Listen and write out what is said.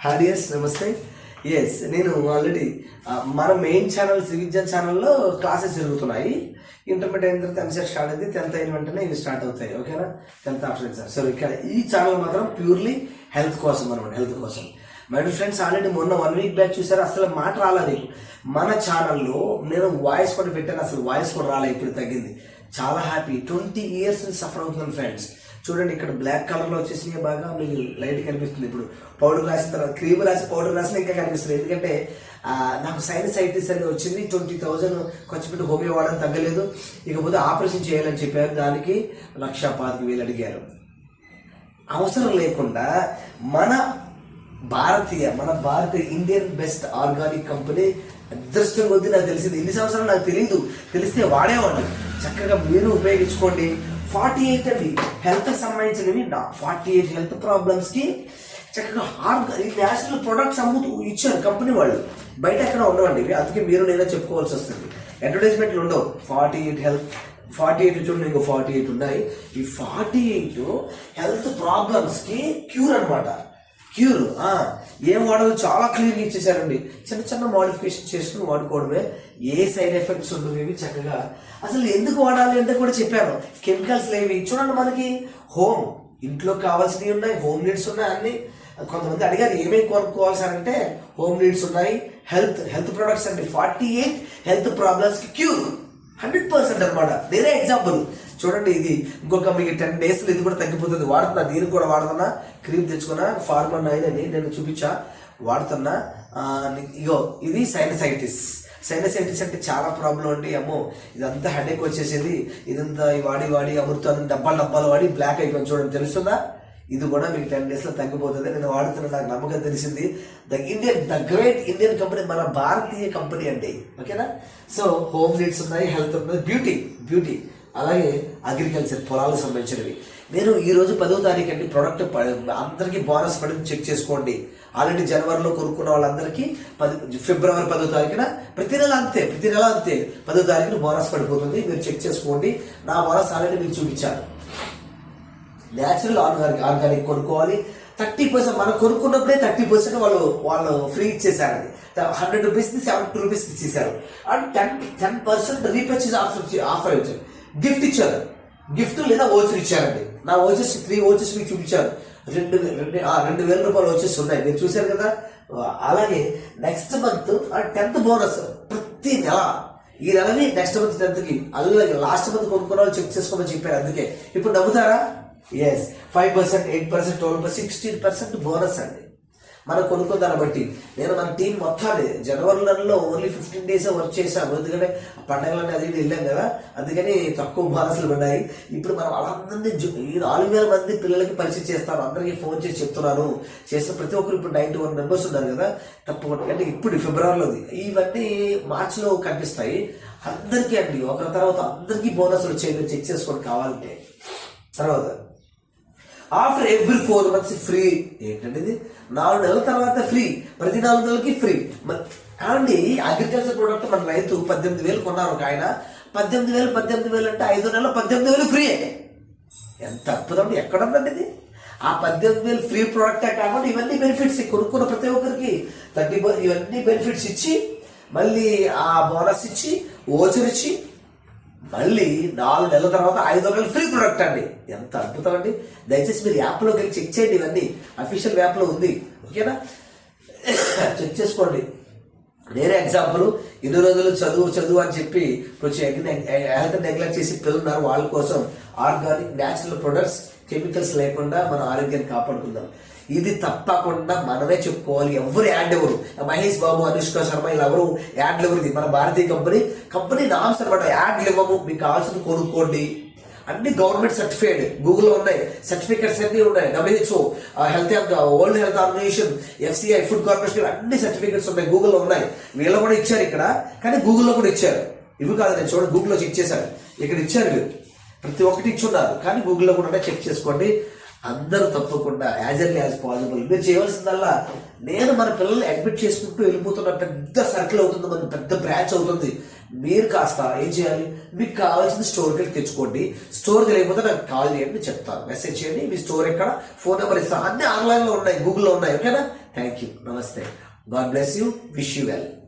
హాడియస్ నమస్తే. ఎస్, నేను ఆల్రెడీ మన మెయిన్ ఛానల్ శ్రీ విద్యా ఛానల్లో క్లాసెస్ జరుగుతున్నాయి. ఇంటర్మీడియట్ అయిన తర్వాత ఎంసెట్ స్టార్ట్ అయితే 10th అయిన వెంటనే ఇవి స్టార్ట్ అవుతాయి. ఓకేనా, 10th ఆఫ్టర్ ఎగ్జామ్. సో ఇక్కడ ఈ ఛానల్ మాత్రం ప్యూర్లీ హెల్త్ కోసం అనమాట, హెల్త్ కోసం. మై ఫ్రెండ్స్, ఆల్రెడీ మొన్న 1 week బ్యాక్ చూసారు, అసలు మాట రాలేదు మన ఛానల్లో. నేను వాయిస్ కూడా పెట్టాను, అసలు వాయిస్ కూడా రాలేదు, ఇప్పుడు తగ్గింది. చాలా హ్యాపీ. 20 years నుంచి సఫర్ అవుతున్నాను ఫ్రెండ్స్. చూడండి, ఇక్కడ బ్లాక్ కలర్లో వచ్చేసినాయి, బాగా మీకు లైట్ కనిపిస్తుంది. ఇప్పుడు పౌడర్ రాసిన తర్వాత క్రీమ్ రాసి పౌడర్ రాసిన ఇంకా కనిపిస్తుంది. ఎందుకంటే నాకు సైనసైటిస్ అని వచ్చింది. 20,000 ఖర్చు పెట్టి హోమియో వాడని తగ్గలేదు. ఇకపోతే ఆపరేషన్ చేయాలని చెప్పారు, దానికి 1,25,000 అడిగారు. అవసరం లేకుండా మన భారతీయ ఇండియన్ బెస్ట్ ఆర్గానిక్ కంపెనీ అదృష్టం కొద్ది నాకు తెలిసింది. ఇన్ని సంవత్సరాలు నాకు తెలియదు, తెలిస్తే వాడేవాడిని. చక్కగా మీరు ఉపయోగించుకోండి. 48 అండి హెల్త్ సంబంధించినవి. 48 హెల్త్ ప్రాబ్లమ్స్ కి చక్కగా నేచురల్ ప్రొడక్ట్స్ అమ్ముతూ ఇచ్చారు కంపెనీ వాళ్ళు. బయట ఎక్కడ ఉండవండి ఇవి, అందుకే మీరు నేనే చెప్పుకోవాల్సి వస్తుంది. అడ్వర్టైజ్మెంట్లు ఉండవు. 48 చూడండి, ఇంకో 48 ఉన్నాయి. ఈ 48 హెల్త్ ప్రాబ్లమ్స్ కి క్యూర్ అనమాట. క్యూర్ ఏం వాడాలో చాలా క్లియర్గా ఇచ్చేసారండి. చిన్న చిన్న మోడిఫికేషన్ చేసుకుని వాడుకోవడమే. ఏ సైడ్ ఎఫెక్ట్స్ ఉండవు ఇవి. చక్కగా అసలు ఎందుకు వాడాలి అంటే కూడా చెప్పాను. కెమికల్స్ లేవి. చూడండి, మనకి హోమ్ ఇంట్లో కావాల్సినవి ఉన్నాయి, హోమ్ నీడ్స్ ఉన్నాయి అన్ని. కొంతమంది అడిగారు ఏమేమి కొనుక్కోవాలి సార్ అంటే, హోమ్ నీడ్స్ ఉన్నాయి, హెల్త్ ప్రొడక్ట్స్ అండి. 48 హెల్త్ ప్రాబ్లమ్స్ కి క్యూర్ 100% అనమాట. నేనే ఎగ్జాంపుల్. చూడండి, ఇది ఇంకొక మీకు 10 days ఇది కూడా తగ్గిపోతుంది. వాడుతున్నా, దీనికి కూడా వాడుతున్నా. క్రీమ్ తెచ్చుకున్నా, ఫార్మర్ 9 అని నేను చూపించా, వాడుతున్నా. ఇగో ఇది సైనసైటిస్ అంటే చాలా ప్రాబ్లం అండి. అమ్మో, ఇదంతా హెడేక్ వచ్చేసింది. ఇదంతా వాడి అమృతాన్ని డబ్బాలు వాడి బ్లాక్ అయిపోయింది. చూడండి, తెలుస్తుందా? ఇది కూడా మీకు 10 days లో తగ్గిపోతుంది. నేను వాడుతున్నా, నాకు నమ్మకం తెలిసింది. ద గ్రేట్ ఇండియన్ కంపెనీ, మన భారతీయ కంపెనీ అండి. ఓకేనా? సో హోమ్ నీడ్స్ ఉన్నాయి, హెల్త్ ఉన్నది, బ్యూటీ, అలాగే అగ్రికల్చర్, పొలాలకు సంబంధించినవి. నేను ఈ రోజు 10వ తారీఖు అండి ప్రోడక్ట్ అందరికీ బోనస్ పడింది, చెక్ చేసుకోండి. ఆల్రెడీ జనవరిలో కొనుక్కున్న వాళ్ళందరికీ ఫిబ్రవరి 10వ తారీఖున ప్రతి నెల అంతే 10వ తారీఖున బోనస్ పడిపోతుంది. మీరు చెక్ చేసుకోండి. నా బోనస్ ఆల్రెడీ మీకు చూపించాను. న్యాచురల్ ఆర్గానిక్ కొనుక్కోవాలి. 30% మనం కొనుక్కున్నప్పుడే 30% వాళ్ళు ఫ్రీ ఇచ్చేసారండి. 100 రూపీస్ని 70 రూపీస్కి ఇచ్చేసారు. అండ్ 10% రీపర్చేజ్ ఆఫర్ ఇచ్చారు. గిఫ్ట్ ఇచ్చారు, గిఫ్ట్ లేదా ఓచర్ ఇచ్చారండి. నా ఓచర్స్ 3 ఓచర్స్ మీకు చూపించారు. 2,000 రూపాయలు ఓచర్స్ ఉన్నాయి, మీరు చూశారు కదా. అలాగే నెక్స్ట్ మంత్ 10th బోనస్ ప్రతి నెల. ఈ నెలని నెక్స్ట్ మంత్ 10th. అలాగే లాస్ట్ మంత్ కొనుక్కున్న వాళ్ళు చెక్ చేసుకోమని చెప్పారు. అందుకే ఇప్పుడు నమ్ముతారా? ఎస్, 5%, 8%, 12%, 16% బోనస్ అండి మనం కొనుక్కుందాన్ని బట్టి. నేను మన టీం మొత్తాన్ని జనవరిలో ఓన్లీ 15 days వర్క్ చేశాము. ఎందుకంటే పండగలన్నీ అది వెళ్ళాం కదా, అందుకని తక్కువ బోనస్లు ఉన్నాయి. ఇప్పుడు మనం వాళ్ళందరినీ 4,000 మంది పిల్లలకి పరిచయం చేస్తాను. అందరికీ ఫోన్ చేసి చెప్తున్నాను. చేసిన ప్రతి ఒక్కరు ఇప్పుడు 91 members ఉన్నారు కదా, తప్పకుండా. అంటే ఇప్పుడు ఫిబ్రవరిలోది, ఇవన్నీ మార్చిలో కనిపిస్తాయి అందరికీ అండి. ఒకరి తర్వాత అందరికీ బోనస్లు వచ్చాయి, మీరు చెక్ చేసుకోండి కావాలంటే. తర్వాత ఆఫ్టర్ ఎవ్రీ 4 months ఫ్రీ. ఏంటంటే ఇది 4 నెలల తర్వాత ఫ్రీ, ప్రతి 4 నెలలకి ఫ్రీ. అండి అగ్రికల్చర్ ప్రోడక్ట్ మన రైతు 18,000 కొన్నారు ఒక ఆయన. 18,000 అంటే 5 నెలలు 18,000 ఫ్రీ. ఎంత అద్భుతం! ఎక్కడ ఉందండి ఇది? ఆ 18,000 ఫ్రీ ప్రోడక్టే కాకుండా ఇవన్నీ బెనిఫిట్స్ కొనుక్కున్న ప్రతి ఒక్కరికి ఇవన్నీ బెనిఫిట్స్ ఇచ్చి, మళ్ళీ ఆ బోనస్ ఇచ్చి, ఓచర్ ఇచ్చి, మళ్ళీ 4 నెలల తర్వాత 500 ఫ్రీ ప్రొడక్ట్ అండి. ఎంత అద్భుతం అండి! దయచేసి మీరు యాప్లోకి వెళ్ళి చెక్ చేయండి. ఇవన్నీ అఫీషియల్ యాప్లో ఉంది. ఓకేనా, చెక్ చేసుకోండి. నేనే ఎగ్జాంపుల్. ఇన్ని రోజులు చదువు అని చెప్పి కొంచెం హెల్త్ నెగ్లెక్ట్ చేసి పిల్లలున్నారు. వాళ్ళ కోసం ఆర్గానిక్ న్యాచురల్ ప్రొడక్ట్స్, కెమికల్స్ లేకుండా మన ఆరోగ్యాన్ని కాపాడుకుందాం. ఇది తప్పకుండా మనమే చెప్పుకోవాలి. ఎవరు యాడ్ ఎవరు, మహేష్ బాబు, అనుష్క శర్మ, ఇలా ఎవరు యాడ్లు ఎవరిది? మన భారతీయ కంపెనీ నామ్స్ అనమాట. యాడ్లు ఇవ్వము, మీకు కావాల్సింది కొనుక్కోండి. అన్ని గవర్నమెంట్ సర్టిఫైడ్, గూగుల్లో ఉన్నాయి, సర్టిఫికెట్స్ అన్ని ఉన్నాయి. WHO, world health organization, FCI, food corporation, అన్ని సర్టిఫికెట్స్ ఉన్నాయి, గూగుల్లో ఉన్నాయి. వీళ్ళు కూడా ఇచ్చారు ఇక్కడ, కానీ గూగుల్లో కూడా ఇచ్చారు. ఇవి కాదు, నేను చూడండి గూగుల్లో చెక్ చేశాను, ఇక్కడ ఇచ్చారు. వీళ్ళు ప్రతి ఒక్కటి ఇచ్చున్నారు, కానీ గూగుల్లో కూడా చెక్ చేసుకోండి. అందరూ తప్పకుండా యాజ్ ఎర్లీ యాజ్ పాసిబుల్. మీరు చేయవలసిందల్లా, నేను మన పిల్లల్ని అడ్మిట్ చేసుకుంటూ వెళ్ళిపోతున్న పెద్ద సర్కిల్ అవుతుంది, మన పెద్ద బ్రాంచ్ అవుతుంది. మీరు కాస్త ఏం చేయాలి, మీకు కావాల్సిన స్టోర్కి వెళ్ళి తెచ్చుకోండి. స్టోర్ తెలియకపోతే నాకు కాల్ చేయండి, చెప్తాను. మెసేజ్ చేయండి, మీ స్టోర్ ఎక్కడ, ఫోన్ నెంబర్ ఇస్తాను, అన్ని ఆన్లైన్లో ఉన్నాయి, గూగుల్లో ఉన్నాయి. ఓకేనా? థ్యాంక్ యూ, నమస్తే, God bless you, wish you well.